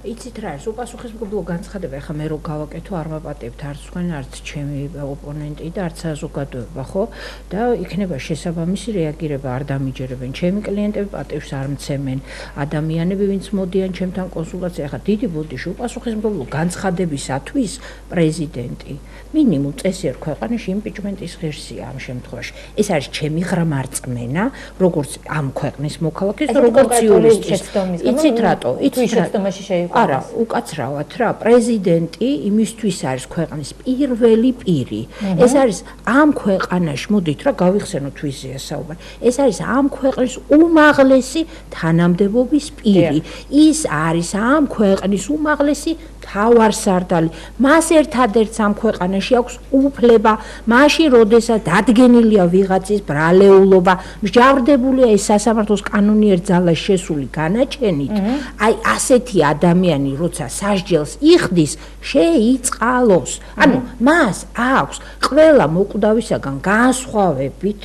იცით რა არის უპასუხისმგებლო განცხადება, ეხლა მე რო გავაკეთო არ ვაპატებთ არც თქვენ, არც ჩემი ოპონენტი და არც საზოგადოება, ხო? და იქნება შესაბამისი რეაგირება, არ დამიჯერებენ. ჩემი კლიენტები პატივს არ მცემენ. ადამიანები, ვინც მოდიან ჩემთან კონსულტაცია, ეხლა დიდი ბოდიში უპასუხისმგებლო განცხადებისათვის პრეზიდენტი მინიმუმ წესიერ ქვეყანაში იმპიჩმენტის ღირსია ამ შემთხვევაში. ეს არის ჩემი ღრმა რწმენა, როგორც ამ ქვეყნის მოქალაქის, როგორც იურისტის. იცით რატო? იცით შეცდომაში შეიყვანეს. არა, უკაცრავად რა, პრეზიდენტი იმისთვის არის ქვეყნის პირველი პირი. ეს არის ამ ქვეყანაში, მოდით რა გავიხსენოთ ვიზია საუბარი. ეს არის ამ ქვეყნის უმაღლესი თანამდებობის პირი. ის არის ამ ქვეყნის უმაღლესი თავარსარდალი. მას ერთადერთს ამ ქვეყანაში აქვს უფლება, მაშინ როდესაც დადგენილია ვიღაცის ბრალეულობა, მსჯავრდებულია ეს სასამართლოს კანონიერ ძალას შესული განაჩენით, აი ასეთი ადამიანი როცა სასჯელს იხდის, შეიწყალოს. ანუ მას აქვს ყველა მოკვდავისაგან განსხვავებით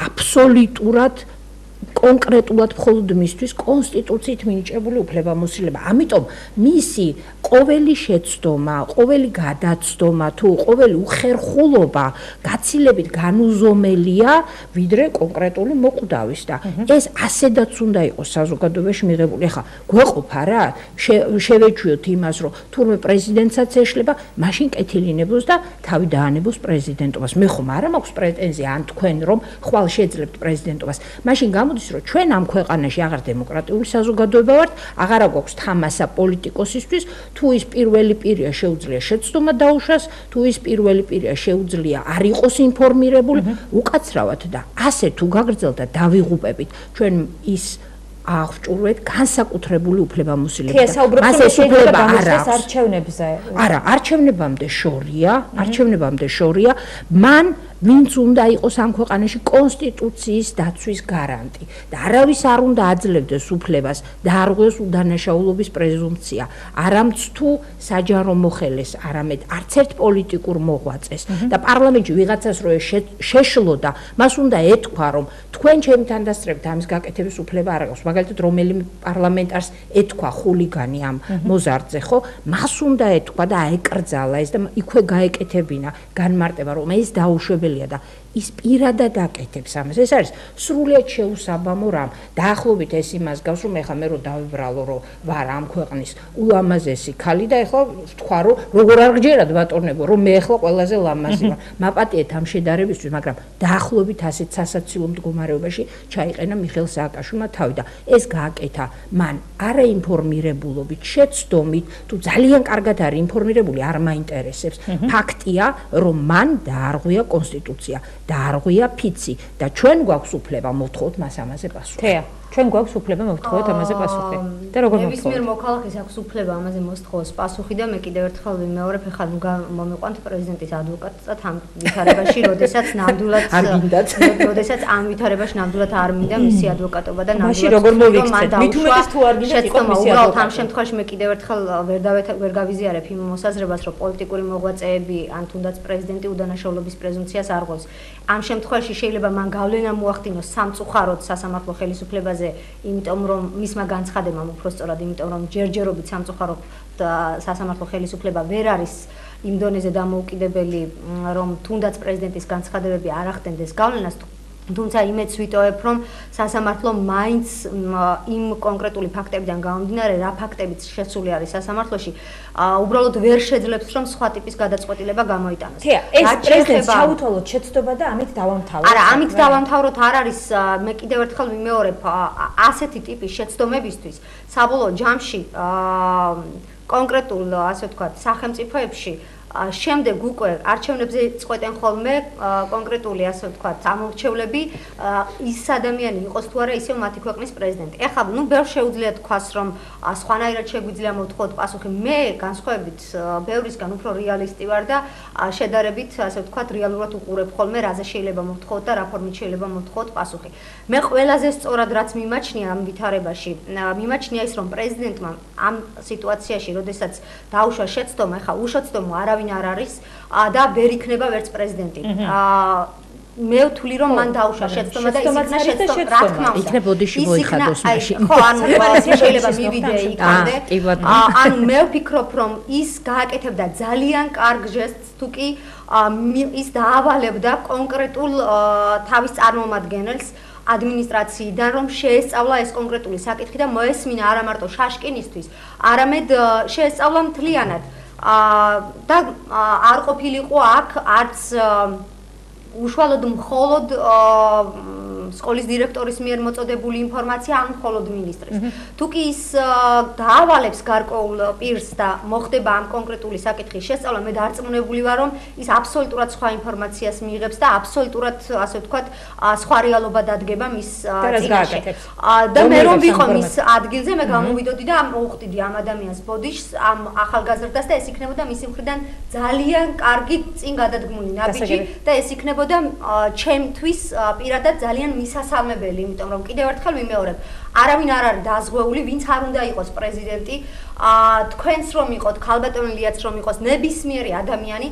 აბსოლუტურად კონკრეტულად მხოლოდ მისთვის კონსტიტუციით მინიჭებული უფლებამოსილება. ამიტომ მისი ყოველი შეცდომა, ყოველი გადაცდომა თუ ყოველი უხერხულობა გაცილებით განუზომელია, ვიდრე კონკრეტული მოკვდავის და ეს ასედაც უნდა იყოს საზოგადოებაში მიღებული. ახლა გვეყოფა რა, შევეჩვიოთ იმას, რომ თურმე პრეზიდენტსაც ეშლება, მაშინ კეთილინებოს და თავი დაანებოს პრეზიდენტობას. მე ხომ არა მაქვს პრეტენზია ან თქვენ რომ ხვალ შეძლებთ პრეზიდენტობას. მაშინ გამოდის რომ ჩვენ ამ ქვეყანაში აღარ დემოკრატიული საზოგადოება ვართ, აღარა გვაქვს თამასა პოლიტიკოსისთვის, თუ ის პირველი პირია შეუძლია შეცდომა დაუშვას, თუ ის პირველი პირია შეუძლია არ იყოს ინფორმირებული, უკაცრავად და ასე თუ გაგრძელდა დავიღუპებით ჩვენ ის აღჭურვეთ განსაკუთრებული უფლებამოსილებით. მას ეს უფლება არ აქვს არჩევნებზე. არა, არჩევნებამდე შორია, მან ვინც უნდა იყოს ამ ქვეყანაში კონსტიტუციის დაცვის გარანტი და არავის არ უნდა აძლევდეს უფლებას დაარღვიოს უდანაშაულობის პრეზუმპცია, არამც თუ საჯარო მოხელეს, არამედ არც ერთ პოლიტიკურ მოღვაწეს და პარლამენტში ვიღაცას რო შეშლოდა, მას უნდა ეთქვა, რომ თქვენ ჩემთან დასწრებთ ამის გაკეთების უფლება არ აქვს. მაგალითად, რომელიმე პარლამენტარს ეთქვა ხულიგანი ამ მოზარდზე, ხო? მას უნდა ეთქვა და აეკრძალა ეს და იქვე გაეკეთებინა განმარტება, რომ ეს დაუშვებელია და ის პირადად აკეთებს ამას. ეს არის სრულიად შეუსაბამო რამ. დაახლოებით ეს იმას გავს, რომ ეხლა მე რო დავიბრალო, რომ ვარ ამ ქვეყნის ულამაზესი ქალი და ეხლა ვთქვა, რომ როგორ არ გჯერათ ბატონებო, რომ მე ეხლა ყველაზე ლამაზი ვარ. მაპატიეთ ამ შედარებისთვის, მაგრამ დაახლოებით ასეთ სასაცილო მდგომარეობაში ჩაიყენა მიხეილ სააკაშვილმა თავი და ეს გააკეთა მან არაინფორმირებულობით, შეცდომით, თუ ძალიან კარგად არის ინფორმირებული, არ მაინტერესებს. ფაქტია, რომ მან დაარღვია კონსტიტუცია, დაარღვია ფიცი და ჩვენ გვაქვს უფლება მოვთხოვოთ მას ამაზე პასუხი. თეა, ჩვენ გვაქვს უფლება მოვთხოვოთ ამაზე პასუხი. და როგორ მოვთხოვოთ? ნებისმიერ მოქალაქეს აქვს უფლება ამაზე მოსთხოვოს პასუხი და მე კიდევ ერთხელ ვიმეორებ, ხა მომიყვანთ პრეზიდენტის ადვოკატად ამ ვითარებაში, როდესაც ნამდვილად როდესაც ამ ვითარებაში ნამდვილად არ მინდა მისი ადვოკატობა და მაშინ როგორ მოვიქცეთ? მით უმეტეს თუ არ გინდა იყოს მისი ადვოკატი. ამ შემთხვევაში მე კიდევ ერთხელ ვერ გავიზიარებ იმ მოსაზრებას, რომ პოლიტიკური მოღვაწეები ან თუნდაც პრეზიდენტი უდანაშაულობის პრეზუმპციას არღვევს. ამ შემთხვევაში შეიძლება მან გავლენა მოახდინოს სამწუხაროდ სასამართლო ხელისუფლებაზე, იმიტომ რომ მისმა განცხადებამ უпростоრად, იმიტომ რომ ჯერჯერობით სამწუხაროდ სასამართლო ხელისუფლება ვერ არის იმ დონეზე დამოუკიდებელი, რომ თუნდაც პრეზიდენტის განცხადებები არ ახდენდეს გავლენას. თუმცა იმედს ვიტოვებ, რომ სასამართლო მაინც იმ კონკრეტული ფაქტებიდან გამომდინარე, რა ფაქტებიც შესული არის სასამართლოში, უბრალოდ ვერ შეძლებს, რომ სხვა ტიპის გადაწყვეტილება გამოიტანოს. თეა, ეს პრეზიდენტს ჩაუთვალოთ შეცდომა და ამით დავამთავროთ. არა, ამით დავამთავროთ არ არის, მე კიდევ ერთხელ ვიმეორებ, ასეთი ტიპის შეცდომებისთვის საბოლოო ჯამში კონკრეტულ, ასე ვთქვათ, სახელმწიფოებში შემდეგ უკვე არჩევნებზე წყვეტენ ხოლმე კონკრეტული, ასე ვთქვათ, ამორჩევლები ის ადამიანი იყოს თუ არა ისევ მათი ქვეყნის პრეზიდენტი. ეხლა, ბევრს შეუძლია თქვას, რომ სხვანაირად შეგვიძლია მოვთხოვოთ პასუხი. მე განსხვავებით ბევრისგან უფრო რეალისტი ვარ და შედარებით, ასე ვთქვათ, რეალურად უყურებ ხოლმე, რაზე შეიძლება მოვთხოვოთ და რა ფორმით შეიძლება მოვთხოვოთ პასუხი. მე ყველაზე სწორად რაც მიმაჩნია ამ ვითარებაში, მიმაჩნია ის, რომ პრეზიდენტმა ამ სიტუაციაში, როდესაც დაუშვა შეცდომა, ეხლა უშეცდომო არავინ არ არის და ვერ იქნება ვერც პრეზიდენტი. მე ვთვლი, რომ მან დაუშვა შეცდომა და იქნა შეცდომა, რა თქმა უნდა. იქნებ ბოდიში მოიხადოს მაშინ. ხო, ანუ შეიძლება მივიდე იქამდე. ანუ მე ვფიქრობ, რომ ის გააკეთებდა ძალიან კარგ ჟესტს, თუ კი ის დაავალებდა კონკრეტულ თავის წარმომადგენელს ადმინისტრაციიდან, რომ შეესწავლა ეს კონკრეტული საკითხი და მოესმინა არა მარტო შაშკინისთვის, არამედ შეესწავლა მთლიანად. და არ ყოფილიყო აქ არც უშუალოდ მხოლოდ სკოლის დირექტორის მიერ მოწოდებული ინფორმაცია, ან მხოლოდ მინისტრის. თუ კი ის დაავალებს გარკვეულ პირს და მოხდება ამ კონკრეტული საკითხის შესწავლა, მე დარწმუნებული ვარ, რომ ის აბსოლუტურად სხვა ინფორმაციას მიიღებს და აბსოლუტურად, ასე ვთქვათ, სხვა რეალობა დადგება მის წინაშე. და მე რომ ვიყო მის ადგილზე, მე გამოვიდოდი და მოვხდიდი ამ ადამიანს ბოდიშს, ამ ახალგაზრდას და ეს იქნებოდა მისი მხრიდან ძალიან კარგი წინ გადადგმული ნაბიჯი და ეს იქნებოდა ჩემთვის პირადად ძალიან მისასალმებელი, იმიტომ რომ კიდევ ერთხელ ვიმეორებ, არავინ არ არის დაზღვეული, ვინც არ უნდა იყოს პრეზიდენტი, თქვენს რომ იყოთ, ქალბატონ ლიაც რომ იყოს, ნებისმიერი ადამიანი,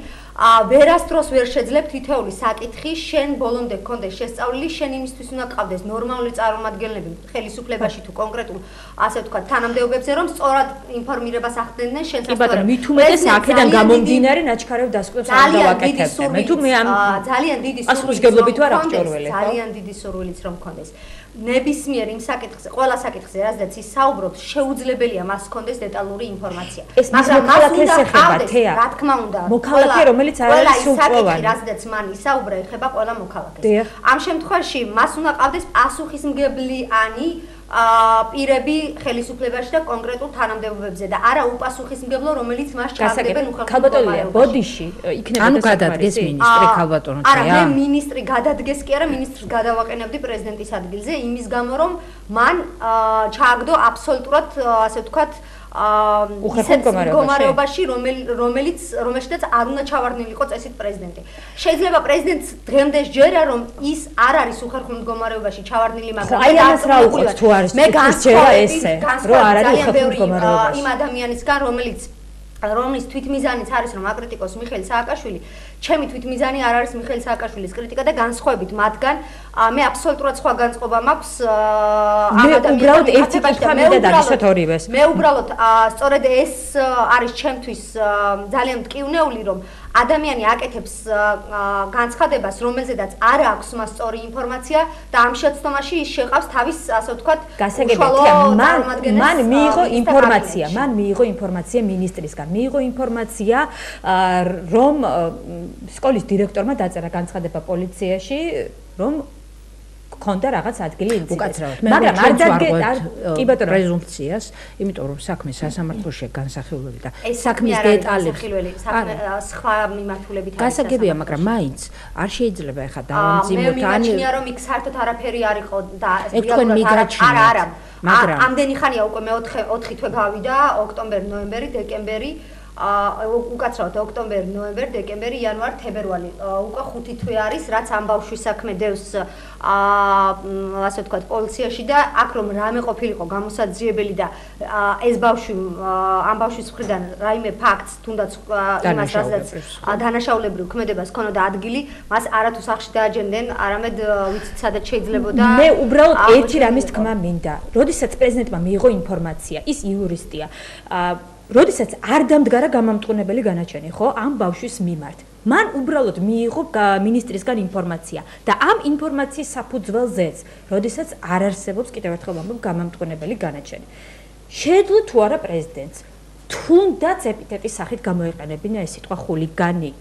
ვერასდროს ვერ შეძლებ თითოეული საკითხი შენ ბოლომდე გქონდეს შესწავლილი, შენ იმისთვის უნდა გყავდეს ნორმალური წარმომადგენლები ხელისუფლებაში თუ კონკრეტულ, ასე ვთქვათ, თანამდებობებზე, რომ სწორად ინფორმირებას ახდენდნენ შენ სასწორებლად. მით უმეტეს აქედან გამომდინარე ნაჩქარევ დასკვნებს არ დავაკეთებდე. მე თუ მე ამ ძალიან დიდი პასუხისგებლობით ვარ აღჭურვილი, ხო? ძალიან დიდი სურვილიც რომ გქონდეს. ნებისმიერ იმ საკითხზე ყველა საკითხზე, რადგან ის საუბრობს, შეუძლებელია მას ჰქონდეს დეტალური ინფორმაცია. მაგრამ მოქალაქეს ეხება თეა. რა თქმა უნდა, მოქალაქე, რომელიც არ არის სრულწლოვანი. რადგან მან ისაუბრა, ეხება ყველა მოქალაქეს. ამ შემთხვევაში მას უნდა ყავდეს პასუხისმგებლიანი პირები ხელისუფლებაში და კონკრეტულ თანამდებობებზე და არა უპასუხისმგებლო, რომელიც მას ჩააგდებენ უხელმოქმედო ქალბატონია, ბოდიში იქნება ანუ გადადგეს მინისტრი ქალბატონო არა, მე მინისტრი გადადგეს კი არა, მინისტრს გადავაყენებდი პრეზიდენტის ადგილზე, იმის გამო რომ მან ჩააგდო აბსოლუტურად, ასე ვთქვათ, მდგომარეობაში, რომელშიც არ უნდა ჩავარდნილიყო წესით პრეზიდენტი. შეიძლება პრეზიდენტს დღემდე სჯერა, რომ ის არ არის უხერხემლო მდგომარეობაში ჩავარდნილი, მაგრამ აი ამას რა უყურთ თუ არის სჯერა ესე, რომ არ არის უხერხემლო მდგომარეობაში. იმ ადამიანისგან, რომლის თვითმიზანიც არის რომ აკრიტიკოს მიხეილ სააკაშვილი, ჩემი თვითმიზანი არ არის მიხეილ სააკაშვილის კრიტიკა და განსხვავებით მათგან მე აბსოლუტურად სხვა განწყობა მაქვს ამ ადამიანთან. ერთი კითხვა მინდა დაგისვათ ორივეს. მე უბრალოდ სწორედ ეს არის ჩემთვის ძალიან მტკივნეული, რომ ადამიანი აკეთებს განცხადებას, რომელზედაც არ აქვს მას სწორი ინფორმაცია და ამ შეცდომაში ის შეყავს თავის, ასე ვთქვათ, მან მიიღო ინფორმაცია მინისტრისგან, მიიღო ინფორმაცია, რომ სკოლის დირექტორმა დაწერა განცხადება პოლიციაში, რომ ქონდა რაღაც ადგილი ინციდენტი. მაგრამ არ დადგა პრეზუმპციას, იმიტომ რომ საქმე სასამართლოშია განსახილველი და საქმის დეტალებს სხვა მიმართულებით გასაგებია, მაგრამ მაინც არ შეიძლება ეხა დავამძიმოთ. მე მიმაჩნია რომ იქ საერთოდ არაფერი არ იყო და თქვენ მიგაჩნიათ. არა, მაგრამ ამდენი ხანია უკვე მე 4 თვე გავიდა, ოქტომბერი, ნოემბერი, დეკემბერი, უკაცრავად ოქტომბერი, ნოემბერი, დეკემბერი, იანვარი, თებერვალი. უკვე 5 თვე არის, რაც ამ ბავშვის საქმე დევს ასე ვთქვათ, პოლიციაში და აქ რომ რამე ყოფილიყო გამოსაძიებელი და ეს ბავშვი ამ ბავშვის მხრიდან რაიმე ფაქტს თუნდაც იმას რასაც დანაშაულებრივ ქმედებას ქონოდა ადგილი, მას არათუ სახში დააჯენდნენ, არამედ ვიცით სადაც შეიძლებოდა. მე უბრალოდ ერთი რამის თქმა მინდა. როდესაც პრეზიდენტმა მიიღო ინფორმაცია, ის იურისტია, როდესაც არ დამდგარა გამამტყუნებელი განაჩენი, ხო, ამ ბავშვის მიმართ. მან უბრალოდ მიიღო მინისტრისგან ინფორმაცია და ამ ინფორმაციის საფუძველზეც, როდესაც არ არსებობს კიდევ ერთხელ ვამბობ გამამტყუნებელი განაჩენი. შეეძლო თუ არა პრეზიდენტს თუნდაც ეპითეტის სახით გამოეყენებინა ეს სიტყვა ხულიგანი.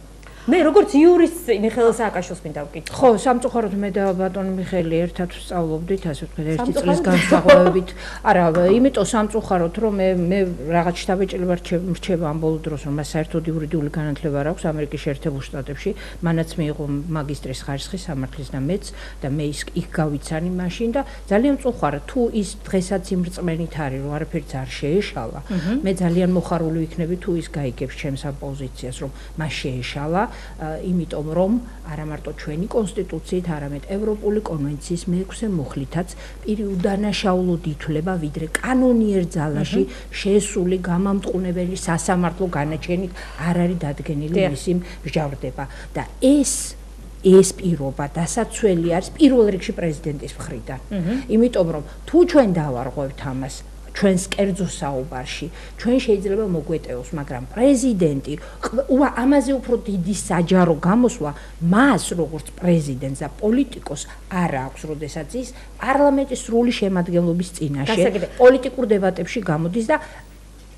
მე როგორც იურისტ მიხეილ სააკაშვილს მინდა ვკითხო. ხო, სამწუხაროდ მე და ბატონი მიხეილი ერთად ვსწავლობდით, ასე ვთქვათ, ერთი წლის განსხვავებით. არა, იმიტომ სამწუხაროდ, რომ მე რაღაც შტაბ-ეჭილება რჩება ამ ბოლო დროს, რომ მას საერთოდ იურიდიული განათლება არ აქვს ამერიკის შეერთებულ შტატებში. მანაც მიიღო მაგისტრის ხარისხი სამართლის და მეც და მე იქ გავიცანი მაშინ და ძალიან მწუხარა, თუ ის დღესაც იმ რწმენით არის, რომ არაფერიც არ შეეშალა. მე ძალიან მოხარული ვიქნები, თუ ის გაიგებს ჩემს ამ პოზიციას, რომ მას შეეშალა. იმიტომ რომ არა მარტო ჩვენი კონსტიტუციით, არამედ ევროპული კონვენციის მე-6 მუხლითაც პირი უდანაშაულოდ ითვლება, ვიდრე კანონიერ ძალაში შესული გამამტყუნებელი სასამართლო განაჩენით არ არის დადგენილი მისი მსჯავრდება და ეს პირობა დასაცველი არის პირველ რიგში პრეზიდენტის მხრიდან. იმიტომ რომ თუ ჩვენ დავარღვევთ ამას ჩვენს კერძო საუბარში, ჩვენ შეიძლება მოგვეტეოს, მაგრამ პრეზიდენტი ამაზე უფრო დიდი საჯარო გამოსვლა მას როგორც პრეზიდენტს და პოლიტიკოს არ აქვს, როდესაც ის პარლამენტის სრული შემადგენლობის წინაშე პოლიტიკურ დებატებში გამოდის და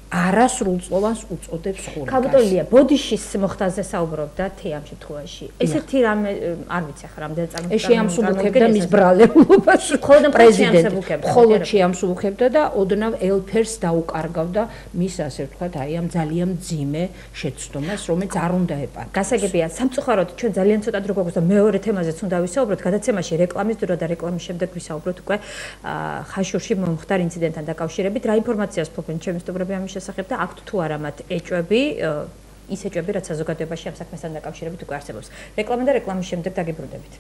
არასრულწლოვანს უწოდებს ხურგას. ქალბატონია, ბოდიშის მოხდაზე საუბრობდა თეამ შემთხვევაში. ესეთი რამე არ ვიცი ახლა რამდენი წარმოდგენა. ეს შეამსუბუქებდა მის ბრალეულობაში. პრეზიდენტი მხოლოდ შეამსუბუქებდა და ოდნავ ელფერს დაუკარგავდა მის, ასე ვთქვათ, აი ამ ძალიან მძიმე შეცდომას, რომელიც არ უნდა ეპარქოს. გასაგებია, სამწუხაროდ ჩვენ ძალიან ცოტა დრო გვაქვს და მეორე თემაზეც უნდა ვისაუბროთ. გადაცემაში რეკლამის დრო და რეკლამის შემდეგ ვისაუბროთ უკვე ხაშურში მომხდარ ინციდენტთან დაკავშირებით. რა ინფორმაციას ფლობენ ჩემი სტუმრები ამის შესახებ და აქვთ თუ არა მათ ეჭვები, ის ეჭვები, რაც საზოგადოებაში ამ საქმესთან დაკავშირებით უკვე არსებობს. რეკლამა და რეკლამის შემდეგ დაგიბრუნდებით.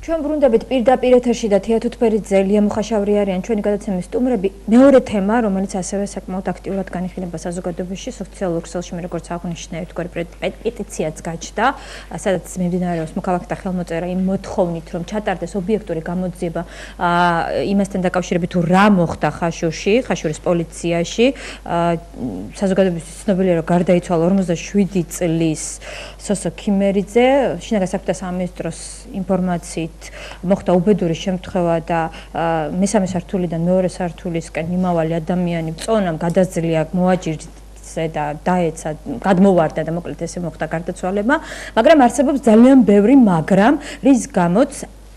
ჩვენ დაუბრუნდებით პირდაპირ ეთერში და თეა თუთბერიძე, ლია მუხაშავრი არიან ჩვენი გადაცემის სტუმრები. მეორე თემა, რომელიც ასევე საკმაოდ აქტიურად განიხილება საზოგადოებაში, სოციალურ ქსელში, როგორც აღნიშნე, თქვენ პეტიციაც გაჩნდა, სადაც მიმდინარეობს მოქალაქეთა ხელმოწერა იმ მოთხოვნით, რომ ჩატარდეს ობიექტური გამოძიება იმასთან დაკავშირებით, თუ რა მოხდა ხაშურის პოლიციაში. საზოგადოებისთვის ცნობილია, რომ გარდაიცვალა 47 წლის სოსო ქიმერიძე, შინაგან საქმეთა სამინისტროს ინფორმაციით მოხდა უბედური შემთხვევა და მესამე სართულიდან მეორე სართულისკენ მიმავალი ადამიანი წონამ გადაძლია მოაჯირზე და დაეცა, გადმოვარდა და მოკლედ ესე მოხდა გარდაცვალება, მაგრამ არსებობს ძალიან ბევრი მაგრამ, რის გამოც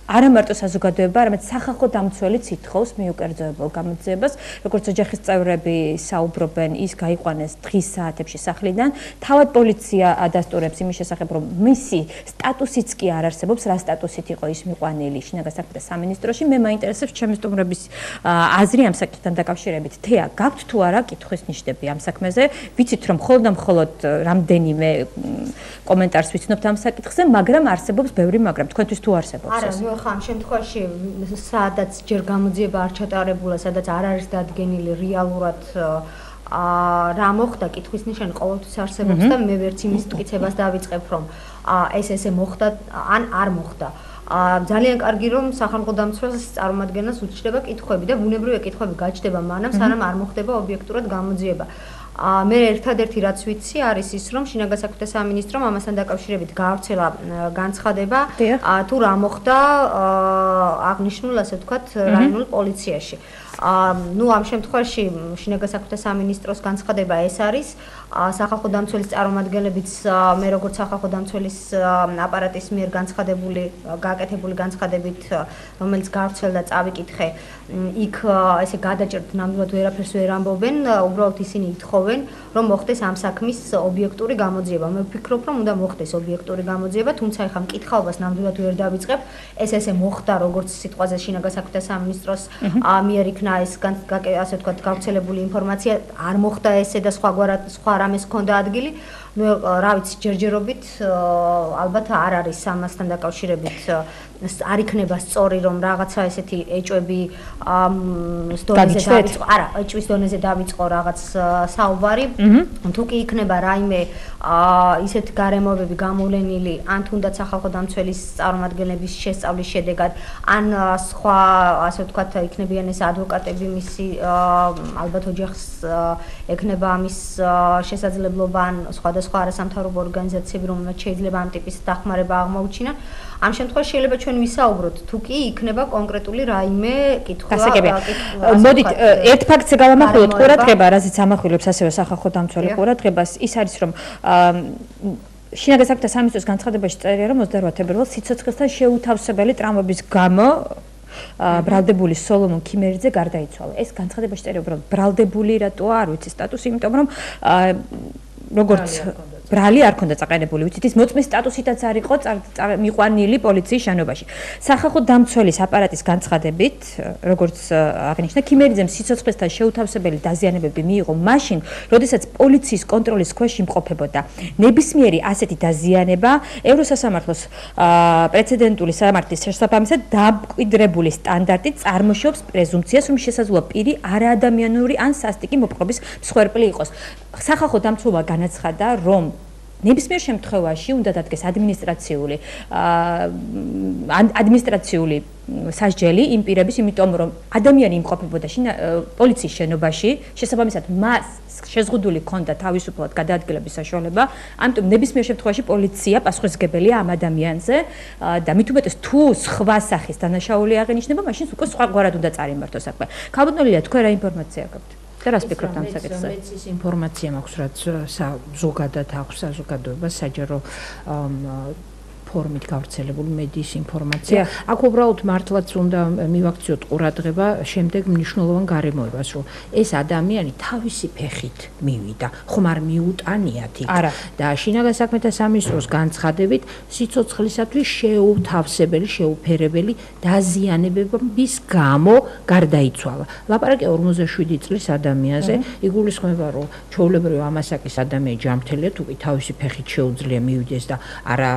არა მარტო საზოგადოება, არამედ სახალხო დამცველიც ითხოვს მიუკერძოებულ გამოძიებას, როგორც ოჯახის წევრები საუბრობენ, ის გაიყვანეს დღის საათებში სახლიდან. თავად პოლიცია ადასტურებს იმის შესახებ, რომ მისი სტატუსიც კი არ არსებობს, რა სტატუსით იყო ის მიყვანილი შინაგან საქმეთა სამინისტროში. მე მაინტერესებს ჩემი სტუმრების აზრი ამ საკითხთან დაკავშირებით. თეა, გაქვთ თუ არა კითხვის ნიშნები ამ საქმეზე? ვიცით, რომ მხოლოდ და მხოლოდ რამდენიმე კომენტარს ვიცნობთ ამ საკითხზე, მაგრამ არსებობს ბევრი მაგრამ. თქვენთვის თუ არსებობს ეს? ამ შემთხვევაში სადაც ჯერ გამოძიება არ ჩატარებულა, სადაც არ არის დადგენილი რეალურად რა მოხდა, კითხვის ნიშანი ყოველთვის არსებობს და მე ვერც იმის მტკიცებას დავიწყებ, რომ ესე მოხდა ან არ მოხდა. ძალიან კარგი რომ სახალხო დამცველს წარმოადგენს უჩნდება კითხვები და ბუნებრივი კითხვები გაჩნდება მანამ, სანამ არ მოხდება ობიექტურად გამოძიება. მე ერთადერთი რაც ვიცი არის ის, რომ შინაგან საქმეთა სამინისტრომ ამასთან დაკავშირებით გაავრცელა განცხადება, თუ რა მოხდა აღნიშნულ, ასე ვთქვათ, რაიონულ პოლიციაში. ამ შემთხვევაში შინაგან საქმეთა სამინისტროს განცხადება ეს არის, სახალხო დამცველის წარმომადგენლებიც მე როგორც სახალხო დამცველის აპარატის მიერ გააკეთებული განცხადებით, რომელიც გაავრცელდა წავიკითხე, იქ ესე გადაჭერთ ნამდვილად ვერაფერს ვერ ამბობენ, უბრალოდ ისინი ითხოვენ, რომ მოხდეს ამ საქმის ობიექტური გამოძიება. მე ვფიქრობ, რომ უნდა მოხდეს ობიექტური გამოძიება, თუმცა ეხლა მკითხაობას ნამდვილად ვერ დავიწყებ, ესე მოხდა, როგორც სიტყვაზე შინაგან საქმეთა სამინისტროს მიერ იქნა ეს ასე ვთქვათ გავრცელებული ინფორმაცია, არ მოხდა ესე და სხვა რამეს ჰქონდა ადგილი. რა ვიცი, ჯერჯერობით ალბათ არ არის ამასთან დაკავშირებით არ იქნება სწორი რომ რაღაცა ესეთი ეჭვები დონეზე დავიწყო, არა, ეჭვის დონეზე დავიწყო რაღაც საუბარი, თუ კი იქნება რაიმე ისეთ გარემოებები გამოვლენილი, ან თუნდაც სახალხო დამცველის წარმომადგენლების შესწავლის შედეგად, ან სხვა ასე ვთქვათ იქნებიან ეს ადვოკატები მისი ალბათ ოჯახს ექნება ამის შესაძლებლობა ან სხვადასხვა არასამთავრობო ორგანიზაციები, რომელმაც შეიძლება ამ ტიპის დახმარება აღმოუჩინონ. ამ შემთხვევაში შეიძლება ჩვენ ვისაუბროთ, თუ კი იქნება კონკრეტული რაიმე კითხვა. მოდით, ერთ ფაქტზე გავამახვილოთ ყურადღება, რაზეც ამახვილებს ასევე სახალხო დამცველი ყურადღებას, ის არის, რომ შინაგან საქმეთა სამინისტროს განცხადებაში წერია, რომ 28 თებერვალს სიცოცხლესთან შეუთავსებელი ტრამვების გამო ბრალდებული სოლომონ ქიმერიძე გარდაიცვალა. ეს განცხადებაში წერია, რომ ბრალდებული რატოა, არ ვიცი სტატუსი, იმიტომ რომ როგორც ბრალი არ ქონდა წაყენებული, ვიცით, ის მოწმის სტატუსითაც არ იყო მიყვანილი პოლიციის შენობაში. სახალხო დამცველის აპარატის განცხადებით, როგორც აღნიშნა, ქიმერიძემ სიცოცხლესთან შეუთავსებელი დაზიანებები მიიღო მაშინ, როდესაც პოლიციის კონტროლის ქვეშ იმყოფებოდა. ნებისმიერი ასეთი დაზიანება ევროსასამართლოს პრეცედენტული სამართლის შესაბამისად დამკვიდრებული სტანდარტით წარმოშობს პრეზუმპციას, რომ შესაძლოა პირი არაადამიანური ან სასტიკი მოპყრობის მსხვერპლი იყოს. სახალხო დამცველმა განაცხადა, რომ ნებისმიერ შემთხვევაში უნდა დადგეს ადმინისტრაციული სასჯელი იმ პირების, იმიტომ რომ ადამიანი იმყოფებოდა პოლიციის შენობაში, შესაბამისად მას შეზღუდული ჰქონდა თავისუფლად გადაადგილების საშუალება, ამიტომ ნებისმიერ შემთხვევაში პოლიცია პასუხისმგებელია ამ ადამიანზე და მით უმეტეს თუ სხვა სახის დანაშაული აღინიშნება, მაშინ უკვე სხვაგვარად უნდა წარიმართოს საქმე. ქალბატონელია, თქვენ რა ინფორმაცია გაქვთ? და რას ფიქრობთ ამ საკითხზე? მეც ის ინფორმაცია მაქვს, რაც ზოგადად აქვს საზოგადოებას საჯარო ფორმით გავრცელებული მედიის ინფორმაცია. აქ უბრალოდ მართლაც უნდა მივაქციოთ ყურადღება შემდეგ მნიშვნელოვან გარემოებას, რომ ეს ადამიანი თავისი ფეხით მივიდა, ხომ არ მიუტანიათ იქ და შინაგან საქმეთა სამინისტროს განცხადებით სიცოცხლისათვის შეუთავსებელი, შეუფერებელი დაზიანებების გამო გარდაიცვალა. ლაპარაკია 47 წლის ადამიანზე, იგულისხმება, რომ ჩვეულებრივ ამასაკის ადამიანი ჯანმრთელია, თუ კი თავისი ფეხით შეუძლია მივიდეს და არა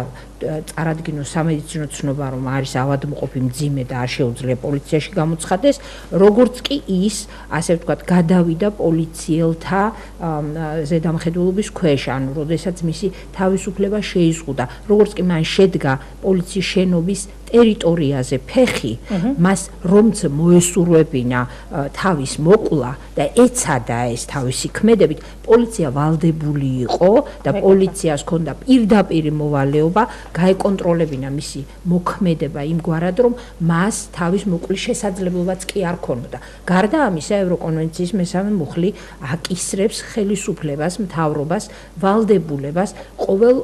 წარადგინოს სამედიცინო ცნობა, რომ არის ავადმყოფი მძიმე და არ შეუძლია პოლიციაში გამოცხადდეს, როგორც კი ის, ასე ვთქვათ, გადავიდა პოლიციელთა ზედამხედველობის ქვეშ, ანუ როდესაც მისი თავისუფლება შეიზღუდა, როგორც კი მან შედგა პოლიციის შენობის ტერიტორიაზე ფეხი, მას რომც მოესურვებინა თავის მოკლა და ეცადა ეს თავისი ქმედებით, პოლიცია ვალდებული იყო და პოლიციას ჰქონდა პირდაპირი მოვალეობა გაეკონტროლებინა მისი მოქმედება იმგვარად, რომ მას თავის მოკლის შესაძლებლობაც კი არ ჰქონოდა. გარდა ამისა, ევროკონვენციის მესამე მუხლი აკისრებს ხელისუფლებას, მთავრობას, ვალდებულებას ყოველ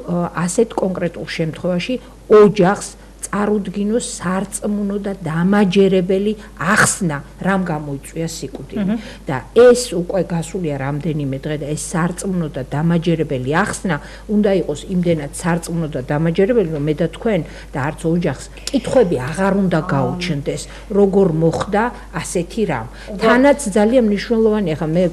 ასეთ კონკრეტულ შემთხვევაში ოჯახს წარუდგინოს სარწმუნო და დამაჯერებელი ახსნა, რამ გამოიწვია სიკვდილი. და ეს უკვე გასულია რამდენიმე დღე და ეს სარწმუნო და დამაჯერებელი ახსნა უნდა იყოს იმდენად სარწმუნო და დამაჯერებელი, რომ მე და თქვენ და არც ოჯახს კითხვები აღარ უნდა გაუჩნდეს, როგორ მოხდა ასეთი რამ. თანაც ძალიან მნიშვნელოვანია, ხა მე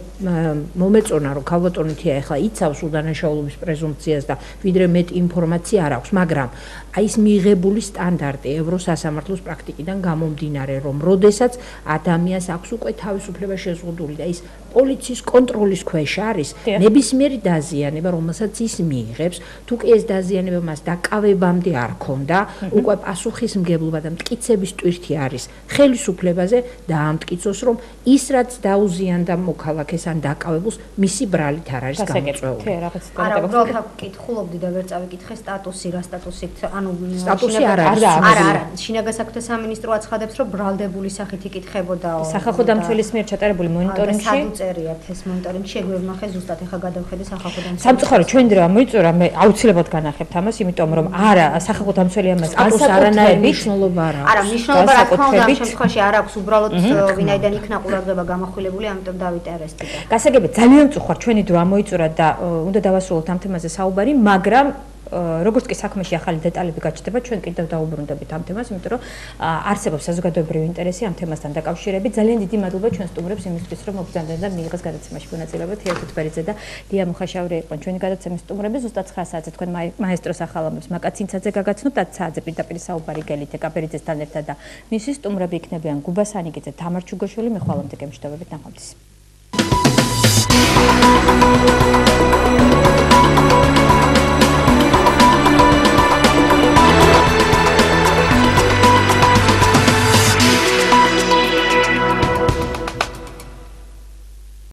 მომეწონა, რომ ქალბატონი თია ახლა იცავს უდანაშაულობის პრეზუმპციას და ვიდრე მეტ ინფორმაცია არ აქვს, მაგრამ აი ეს მიღებული სტანდარტი ევროსასამართლოს პრაქტიკიდან გამომდინარე, რომ როდესაც ადამიანს აქვს უკვე თავისუფლება შეზღუდული და ის პოლიციის კონტროლის ქვეშ არის, ნებისმიერი დაზიანება, რომელსაც ის მიიღებს, თუ კი ეს დაზიანება მას დაკავებამდე არ ქონდა, უკვე პასუხისმგებლობა და მტკიცების ტვირთი არის ხელისუფლებაზე და ამტკიცოს, რომ ის რაც დაუზიანდა მოქალაქეს ან დაკავებულს, მისი ბრალით არ არის გამოწვეული. არა, უბრალოდ ვკითხულობდი და ვერ წავიკითხე სტატუსი, რა სტატუსით, ანუ სტატუსი არ არის. არა, შინაგან საქმეთა სამინისტრო აცხადებს, რომ ბრალდებული სახით იკითხებოდა სახალხო დამცველის მიერ ჩატარებული მონიტორინგში. წერიათ ეს მონიტორინგში შეგვევნახე ზუსტად ახლა გადავხედე სახალხო დამცველის. სამწუხაროდ ჩვენი დრო მოიწურა, მე აუცილებლად განახებთ ამას, იმიტომ რომ არა სახალხო დამცველი ამას არანაირი მნიშვნელობა არ აქვს. არა, მნიშვნელობა რა თქმა უნდა ამ შემთხვევაში არ აქვს, უბრალოდ ვინაიდან იქნა ყურადღება გამახვილებული, ამიტომ დავინტერესდი. გასაგებია, ძალიან მწუხარ ჩვენი დრო ამოიწურა და უნდა დავასრულოთ ამ თემაზე საუბარი, მაგრამ როგორც კი საქმეში ახალი დეტალები გაჩნდება, ჩვენ კიდევ დაუბრუნდებით ამ თემას, იმიტომ რომ არსებობს საზოგადოებრივი ინტერესი ამ თემასთან დაკავშირებით. ძალიან დიდი მადლობა ჩვენ სტუმრებს იმისთვის, რომ მოგზაურდნენ და მიიღეს გადაცემაში მონაწილეობა. თეო თუთბერიძე და ლია მუხაშაური იყვნენ ჩვენი გადაცემის სტუმრები. ზუსტად 9 საათზე თქვენ მაესტროს ახალამებს მაკაცინცაძე გაგაცნობთ, 10 საათზე პირდაპირ საუბარი გელითე კაპერიძესთან ერთად და მისი სტუმრები იქნებიან გუბა სანიკიძე, თამარ ჩუგოშვილი, მე ხვალამდე გემშვიდობებით ნახვამდის.